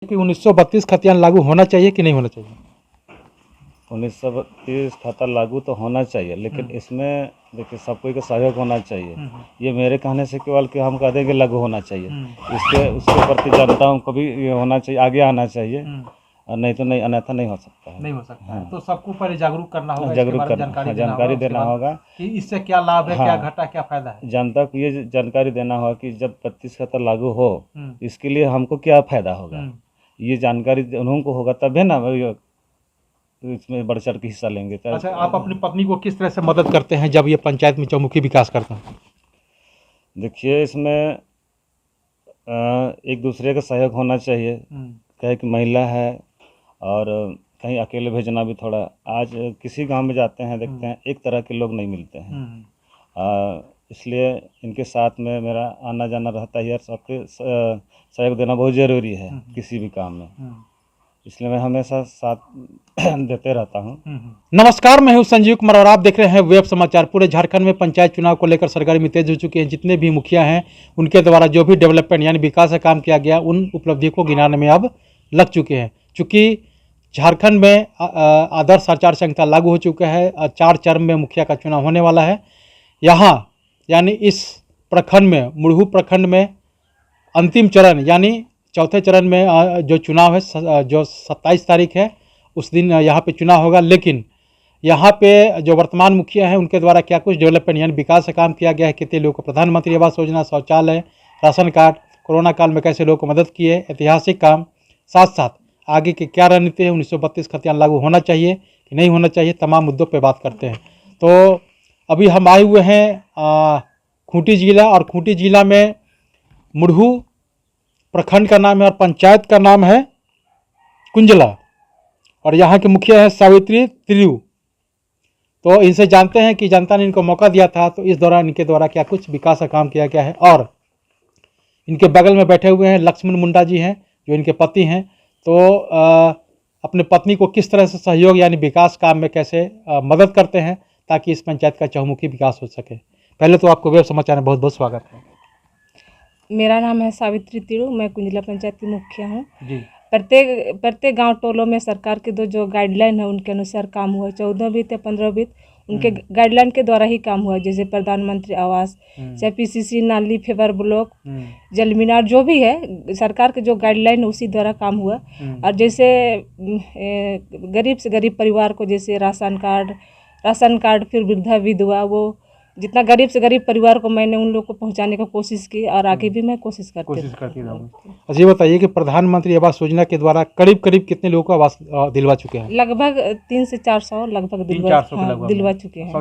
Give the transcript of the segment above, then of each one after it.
कि 1932 खतियान लागू होना चाहिए कि नहीं होना चाहिए? 1932 खाता लागू तो होना चाहिए, लेकिन इसमें देखिए सब कोई का सहयोग होना चाहिए। ये मेरे कहने से केवल कि हम कह दें कि लागू होना चाहिए, इसके उसके प्रति जनताओं को भी ये होना चाहिए, आगे आना चाहिए, और नहीं तो नहीं, अन्यथा नहीं हो सकता है। नहीं हो सकता है। तो सबको पहले जागरूक करना होगा, इसके जागरूक बारे में करना, जानकारी जानकारी उसके देना बाद होगा कि इससे क्या लाभ है, क्या हाँ। घाटा, क्या फायदा है। जनता को ये जानकारी देना होगा कि जब 32 खाता लागू हो, इसके लिए हमको क्या फायदा होगा, ये जानकारी उन्होंने को होगा, तभी ना इसमें बढ़ चढ़ के हिस्सा लेंगे। अच्छा, आप अपनी पत्नी को किस तरह से मदद करते हैं जब ये पंचायत में चौमुखी विकास करते हैं? देखिए, इसमें एक दूसरे का सहयोग होना चाहिए। क्या है कि महिला है और कहीं अकेले भेजना भी थोड़ा, आज किसी गांव में जाते हैं देखते हैं एक तरह के लोग नहीं मिलते हैं, इसलिए इनके साथ में मेरा आना जाना रहता है और सबके सहयोग देना बहुत ज़रूरी है किसी भी काम में, इसलिए मैं हमेशा साथ देते रहता हूँ। नमस्कार, मैं हूं संजीव कुमार और आप देख रहे हैं वेब समाचार। पूरे झारखंड में पंचायत चुनाव को लेकर सरगर्मी तेज हो चुकी है। जितने भी मुखिया हैं उनके द्वारा जो भी डेवलपमेंट यानी विकास का काम किया गया, उन उपलब्धियों को गिनाने में अब लग चुके हैं। चूँकि झारखंड में आदर्श आचार संहिता लागू हो चुका है, 4 चरण में मुखिया का चुनाव होने वाला है। यहाँ यानी इस प्रखंड में, मुड़हू प्रखंड में अंतिम चरण यानी चौथे चरण में जो चुनाव है, जो 27 तारीख है, उस दिन यहाँ पे चुनाव होगा। लेकिन यहाँ पे जो वर्तमान मुखिया हैं उनके द्वारा क्या कुछ डेवलपमेंट यानी विकास का काम किया गया है, कितने लोगों को प्रधानमंत्री आवास योजना, शौचालय, राशन कार्ड, कोरोना काल में कैसे लोगों को मदद की है, ऐतिहासिक काम, साथ साथ आगे की क्या रणनीति है, 1932 खतियान लागू होना चाहिए कि नहीं होना चाहिए, तमाम मुद्दों पर बात करते हैं। तो अभी हम आए हुए हैं खूंटी जिला, और खूंटी जिला में मुड़हू प्रखंड का नाम है और पंचायत का नाम है कुंजला, और यहाँ के मुखिया है सावित्री त्रियू। तो इनसे जानते हैं कि जनता ने इनको मौका दिया था, तो इस दौरान इनके द्वारा क्या कुछ विकास का काम किया गया है। और इनके बगल में बैठे हुए हैं लक्ष्मण मुंडा जी हैं, जो इनके पति हैं। तो अपने पत्नी को किस तरह से सहयोग यानी विकास काम में कैसे मदद करते हैं ताकि इस पंचायत का चहुमुखी विकास हो सके। पहले तो आपको वेब समाचार में बहुत बहुत स्वागत है। मेरा नाम है सावित्री तिरु, मैं कुंजला पंचायत की मुखिया हूँ जी। प्रत्येक गांव टोलों में सरकार के जो गाइडलाइन है उनके अनुसार काम हुआ। 14 वित्त या 15 वित्त उनके गाइडलाइन के द्वारा ही काम हुआ, जैसे प्रधानमंत्री आवास, चाहे पीसीसी, नाली, फेवर ब्लॉक, जल मीनार, जो भी है सरकार के जो गाइडलाइन उसी द्वारा काम हुआ। और जैसे गरीब से गरीब परिवार को जैसे राशन कार्ड, फिर वृद्धा विधवा, वो जितना गरीब से गरीब परिवार को मैंने उन लोग को पहुंचाने की कोशिश की, और आगे भी मैं कोशिश करती रहूँगी। अच्छा, ये बताइए कि प्रधानमंत्री आवास योजना के द्वारा करीब करीब कितने लोगों को आवास दिलवा चुके हैं? लगभग 300 से 400 लगभग दिलवा चुके हैं।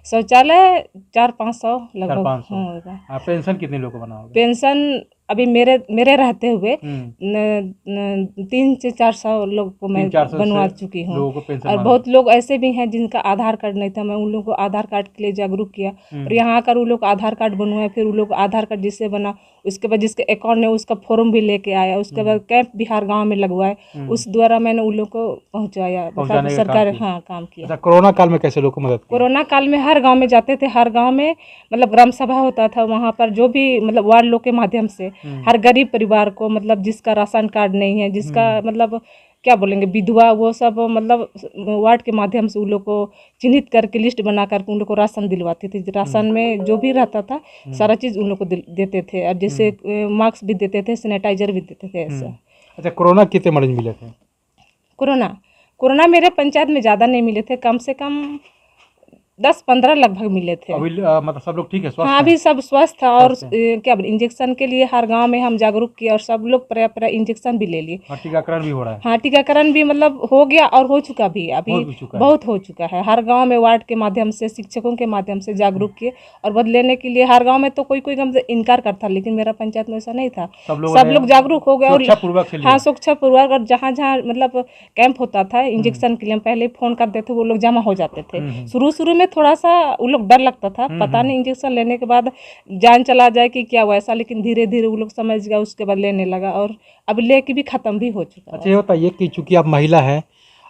शौचालय 400-500 लगभग होगा। पेंशन कितने लोगों को बना होगा? पेंशन अभी मेरे रहते हुए 300 से 400 लोग को मैं बनवा चुकी हूँ। और बहुत लोग ऐसे भी हैं जिनका आधार कार्ड नहीं था, मैं उन लोगों को आधार कार्ड के लिए जागरूक किया, और यहाँ आकर वो लोग आधार कार्ड बनवाए। फिर वो लोग आधार कार्ड जिससे बना, उसके बाद जिसके अकाउंट है उसका फॉर्म भी लेके आया, उसके बाद कैंप बिहार गाँव में लगवाए, उस द्वारा मैंने उन लोग को पहुँचाया, सरकार काम किया। कोरोना काल में कैसे लोगों को मदद की? कोरोना काल में हर गांव में जाते थे, हर गांव में मतलब ग्राम सभा होता था, वहां पर जो भी मतलब वार्ड लोग के माध्यम से हर गरीब परिवार को, मतलब जिसका राशन कार्ड नहीं है, जिसका मतलब क्या बोलेंगे विधवा, वो सब मतलब वार्ड के माध्यम से उन लोग को चिन्हित करके लिस्ट बना करके उन लोग को राशन दिलवाते थे। राशन में जो भी रहता था सारा चीज़ उन लोग को देते थे, और जैसे मास्क भी देते थे, सैनिटाइजर भी देते थे, ऐसा। अच्छा, कोरोना कितने मरीज मिले थे? कोरोना मेरे पंचायत में ज़्यादा नहीं मिले थे, कम से कम 10-15 लगभग मिले थे। अभी मतलब सब लोग ठीक है, स्वस्थ? हाँ, अभी सब स्वस्थ था। और क्या इंजेक्शन के लिए हर गांव में हम जागरूक किए, और सब लोग प्राय इंजेक्शन भी ले लिए। टीकाकरण भी हो रहा है? हाँ, टीकाकरण भी मतलब हो गया और हो चुका भी, अभी बहुत हो चुका है। हर गांव में वार्ड के माध्यम से, शिक्षकों के माध्यम से जागरूक किए, और बदलेने के लिए हर गाँव में तो कोई इनकार करता, लेकिन मेरा पंचायत में ऐसा नहीं था, सब लोग जागरूक हो गए। और हाँ, सुरक्षापूर्वक, और जहाँ जहाँ मतलब कैंप होता था इंजेक्शन के लिए, पहले फोन कर देते, वो लोग जमा हो जाते थे। शुरू में थोड़ा सा वो लोग डर लगता था, पता नहीं इंजेक्शन लेने के बाद जान चला जाए कि क्या वैसा, लेकिन धीरे धीरे वो लोग समझ गया, उसके बाद लेने लगा, और अब लेके भी खत्म भी हो चुका है। अच्छा, ये बताइए कि चूंकि आप महिला हैं,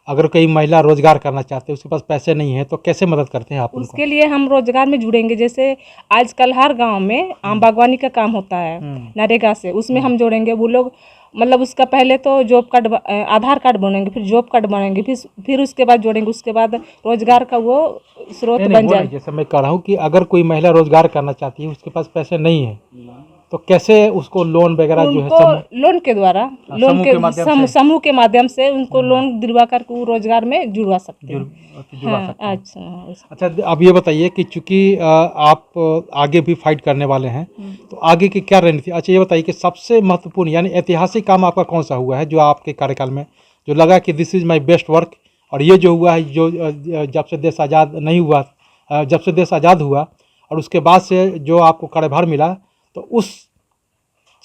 अगर कोई महिला रोजगार करना चाहते हैं, उसके पास पैसे नहीं है, तो कैसे मदद करते हैं आप उनको? उसके लिए हम रोजगार में जुड़ेंगे। जैसे आजकल हर गांव में आम बागवानी का काम होता है नरेगा से, उसमें हम जोड़ेंगे। वो लोग मतलब उसका पहले तो जॉब कार्ड आधार कार्ड बनेंगे, फिर जॉब कार्ड बनेंगे, फिर उसके बाद जोड़ेंगे, उसके बाद रोजगार का वो स्रोत बन जाए। जैसे मैं कह रहा हूँ कि अगर कोई महिला रोजगार करना चाहती है, उसके पास पैसे नहीं है, तो कैसे उसको लोन वगैरह जो है उनको लोन के द्वारा समूह के माध्यम से उनको लोन दिलवा कर वो रोजगार में जुड़वा सकते हैं। हाँ, अच्छा, अब ये बताइए कि चूंकि आप आगे भी फाइट करने वाले हैं, तो आगे की क्या रणनीति? अच्छा, ये बताइए कि सबसे महत्वपूर्ण यानी ऐतिहासिक काम आपका कौन सा हुआ है जो आपके कार्यकाल में जो लगा कि this is my best work, और ये जो हुआ है जो जब से देश आज़ाद नहीं हुआ, जब से देश आज़ाद हुआ और उसके बाद से जो आपको कार्यभार मिला, तो उस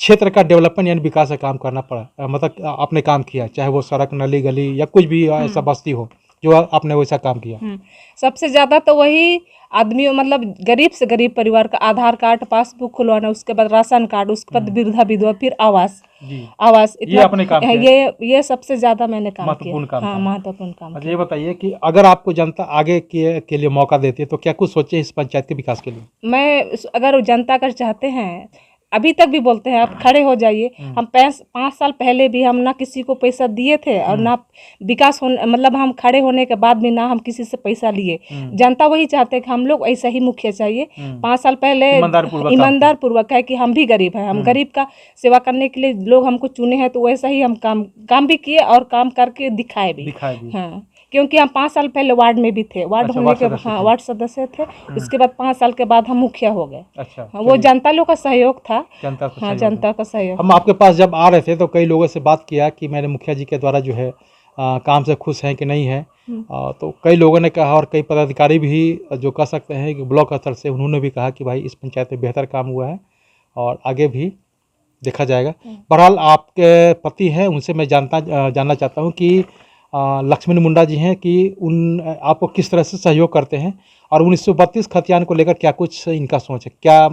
क्षेत्र का डेवलपमेंट यानी विकास का काम करना पड़ा, मतलब आपने काम किया, चाहे वो सड़क, नली गली या कुछ भी ऐसा बस्ती हो जो आपने वैसा काम किया? सबसे ज़्यादा तो वही आदमी, मतलब गरीब से गरीब परिवार का आधार कार्ड, पासबुक खुलवाना, उसके बाद राशन कार्ड, उसके बाद वृद्धा विधवा, फिर आवास। आवास ये आपने काम किया? ये सबसे ज़्यादा मैंने काम महत्वपूर्ण किया। काम हाँ, महत्वपूर्ण काम। अच्छा, ये बताइए कि अगर आपको जनता आगे के लिए मौका देती है, तो क्या कुछ सोचे इस पंचायत के विकास के लिए? अगर जनता अगर चाहते हैं, अभी तक भी बोलते हैं आप खड़े हो जाइए। हम 5 साल पहले भी हम ना किसी को पैसा दिए थे और ना विकास मतलब हम खड़े होने के बाद भी ना हम किसी से पैसा लिए। जनता वही चाहते हैं कि हम लोग ऐसा ही मुखिया चाहिए। 5 साल पहले ईमानदार पूर्वक है कि हम भी गरीब हैं, हम गरीब का सेवा करने के लिए लोग हमको चुने हैं, तो वैसा ही हम काम भी किए और काम करके दिखाए भी। हाँ, क्योंकि हम 5 साल पहले वार्ड में भी थे, वार्ड होने के हाँ वार्ड सदस्य थे। उसके बाद 5 साल के बाद हम मुखिया हो गए। अच्छा, हाँ, वो जनता लोग का सहयोग था। जनता का सहयोग। हम आपके पास जब आ रहे थे तो कई लोगों से बात किया कि मेरे मुखिया जी के द्वारा जो है काम से खुश हैं कि नहीं है। तो कई लोगों ने कहा और कई पदाधिकारी भी जो कह सकते हैं कि ब्लॉक स्तर से, उन्होंने भी कहा कि भाई इस पंचायत में बेहतर काम हुआ है और आगे भी देखा जाएगा। बहरहाल आपके पति हैं, उनसे मैं जानना चाहता हूँ कि लक्ष्मण मुंडा जी हैं कि आपको किस तरह से सहयोग करते हैं और 1932 खतियान को लेकर क्या कुछ इनका सोच है क्या?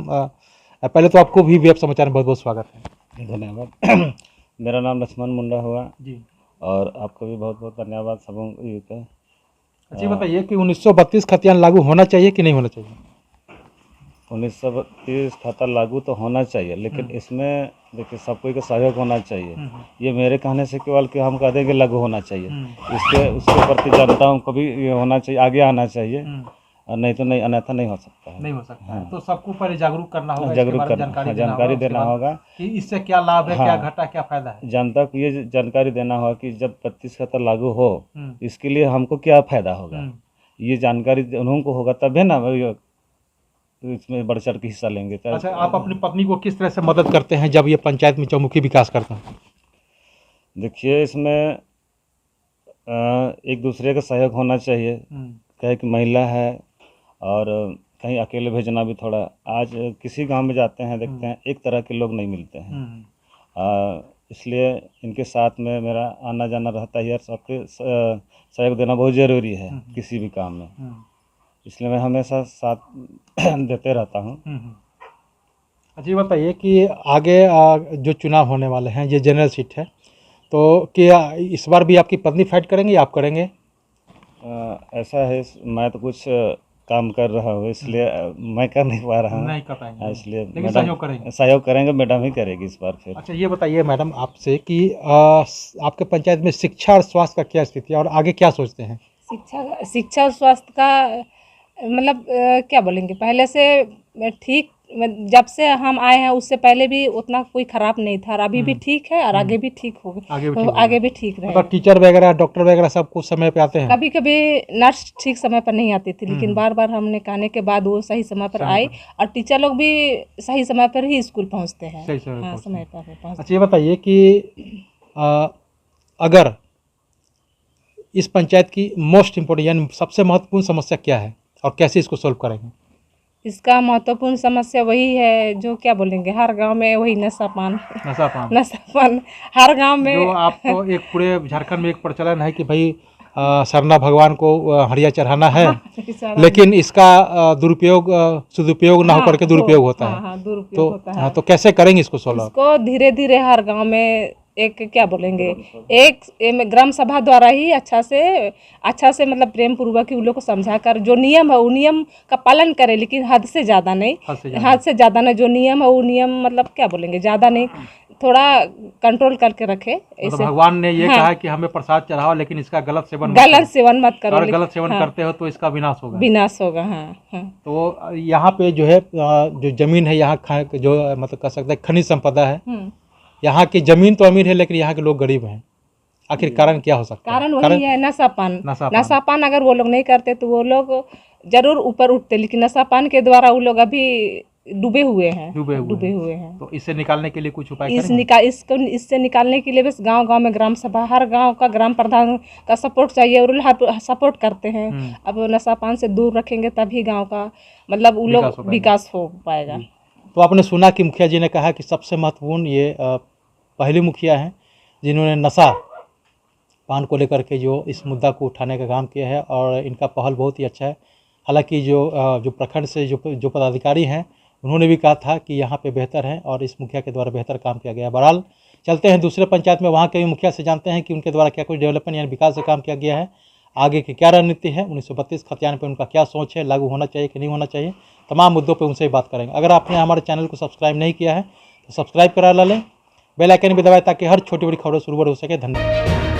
पहले तो आपको भी वेब समाचार में बहुत बहुत स्वागत है। धन्यवाद। मेरा नाम लक्ष्मण मुंडा हुआ जी, और आपको भी बहुत बहुत धन्यवाद सबों को। अच्छा, बताइए कि 1932 खतियान लागू होना चाहिए कि नहीं होना चाहिए? 1932 खाता लागू तो होना चाहिए, लेकिन इसमें देखिए सब कोई का सहयोग होना चाहिए। ये मेरे कहने से केवल कि हम कह देंगे लागू होना चाहिए, उसके प्रति जनताओं को भी ये होना चाहिए, आगे आना चाहिए, और नहीं तो नहीं, अन्यथा नहीं हो सकता है। नहीं हो सकता है। तो सबको पहले जागरूक करना होगा, जागरूक करना, जानकारी देना होगा कि इससे क्या लाभ है, क्या घाटा, क्या फायदा है। जनता को ये जानकारी देना होगा कि जब 32 खाता लागू हो, इसके लिए हमको क्या फायदा होगा, ये जानकारी उनको होगा तभी ना इसमें बढ़ चढ़ के हिस्सा लेंगे। अच्छा, आप अपनी पत्नी को किस तरह से मदद करते हैं जब ये पंचायत में चौमुखी विकास करते हैं? देखिए, इसमें एक दूसरे का सहयोग होना चाहिए। क्या कि महिला है और कहीं अकेले भेजना भी थोड़ा, आज किसी गांव में जाते हैं देखते हैं एक तरह के लोग नहीं मिलते हैं, इसलिए इनके साथ में मेरा आना जाना रहता है और सबके सहयोग देना बहुत ज़रूरी है किसी भी काम में, इसलिए मैं हमेशा साथ देते रहता हूँ। अच्छा, ये बताइए कि आगे जो चुनाव होने वाले हैं, ये जनरल सीट है, तो क्या इस बार भी आपकी पत्नी फाइट करेंगे या आप करेंगे? ऐसा है, मैं तो कुछ काम कर रहा हूँ, इसलिए मैं कर नहीं पा रहा हूँ। नहीं कर पाएंगे, इसलिए लेकिन सहयोग करेंगे, मैडम ही करेगी इस बार फिर। अच्छा, ये बताइए मैडम आपसे कि आपके पंचायत में शिक्षा और स्वास्थ्य का क्या स्थिति है और आगे क्या सोचते हैं? शिक्षा और स्वास्थ्य का मतलब क्या बोलेंगे, पहले से ठीक, जब से हम आए हैं उससे पहले भी उतना कोई खराब नहीं था, और अभी भी ठीक है और आगे भी ठीक होगा, आगे भी ठीक रहेगा। मतलब टीचर वगैरह, डॉक्टर वगैरह सब कुछ समय पे आते हैं? कभी कभी नर्स ठीक समय पर नहीं आती थी, लेकिन बार बार हमने कहने के बाद वो सही समय पर आई, और टीचर लोग भी सही समय पर ही स्कूल पहुंचते हैं। हाँ, समय पर पहुंचते। अच्छा, ये बताइए कि अगर इस पंचायत की मोस्ट इम्पोर्टेंट यानी सबसे महत्वपूर्ण समस्या क्या है और कैसे इसको सोल्व करेंगे? इसका महत्वपूर्ण समस्या वही है, जो क्या बोलेंगे, हर गांव में वही नशापान हर गांव में, जो आपको एक पूरे झारखंड में एक प्रचलन है कि भाई सरना भगवान को हरिया चढ़ाना है, लेकिन इसका दुरुपयोग सदुपयोग ना होकर के दुरुपयोग होता है। दुरुपयोग होता है। तो कैसे करेंगे इसको सोल्व? इसको धीरे धीरे हर गांव में एक क्या बोलेंगे, एक ग्राम सभा द्वारा ही अच्छा से मतलब प्रेम पूर्वक ही उन लोग को समझा कर जो नियम है वो नियम का पालन करे, लेकिन हद से ज़्यादा नहीं, हद से ज़्यादा नहीं। जो नियम है वो नियम मतलब क्या बोलेंगे, ज़्यादा नहीं, थोड़ा कंट्रोल करके रखे। तो भगवान ने ये कहा कि हमें प्रसाद चढ़ाओ, लेकिन इसका गलत सेवन मत करो। अगर गलत सेवन करते हो तो इसका विनाश होगा। हाँ। तो यहाँ पे जो है जो जमीन है यहाँ जो मतलब कह सकते हैं खनिज संपदा है। यहाँ की जमीन तो अमीर है लेकिन यहाँ के लोग गरीब हैं। आखिर कारण क्या हो सकता है? कारण वही है नशापान। अगर वो लोग नहीं करते तो वो लोग जरूर ऊपर उठते, लेकिन नशापान के द्वारा वो लोग अभी डूबे हुए हैं। तो इससे निकालने के लिए कुछ उपाय इससे निकालने के लिए बस गांव में ग्राम सभा, हर गांव का ग्राम प्रधान का सपोर्ट चाहिए और वो सपोर्ट करते हैं। अब नशापान से दूर रखेंगे तभी गांव का मतलब वो लोग विकास हो पाएगा। तो आपने सुना कि मुखिया जी ने कहा कि सबसे महत्वपूर्ण ये पहली मुखिया हैं जिन्होंने नशा पान को लेकर के जो इस मुद्दा को उठाने का काम किया है, और इनका पहल बहुत ही अच्छा है। हालांकि जो प्रखंड से जो पदाधिकारी हैं उन्होंने भी कहा था कि यहाँ पे बेहतर है और इस मुखिया के द्वारा बेहतर काम किया गया है। बहरहाल चलते हैं दूसरे पंचायत में, वहाँ के भी मुखिया से जानते हैं कि उनके द्वारा क्या कुछ डेवलपमेंट यानी विकास से काम किया गया है, आगे की क्या रणनीति है, 1932 खतियान पर उनका क्या सोच है, लागू होना चाहिए कि नहीं होना चाहिए, तमाम मुद्दों पर उनसे ही बात करेंगे। अगर आपने हमारे चैनल को सब्सक्राइब नहीं किया है तो सब्सक्राइब करा लें, बेल आइकन भी दबाएं ताकि हर छोटी बड़ी खबरों से रूबरू हो सके। धन्यवाद।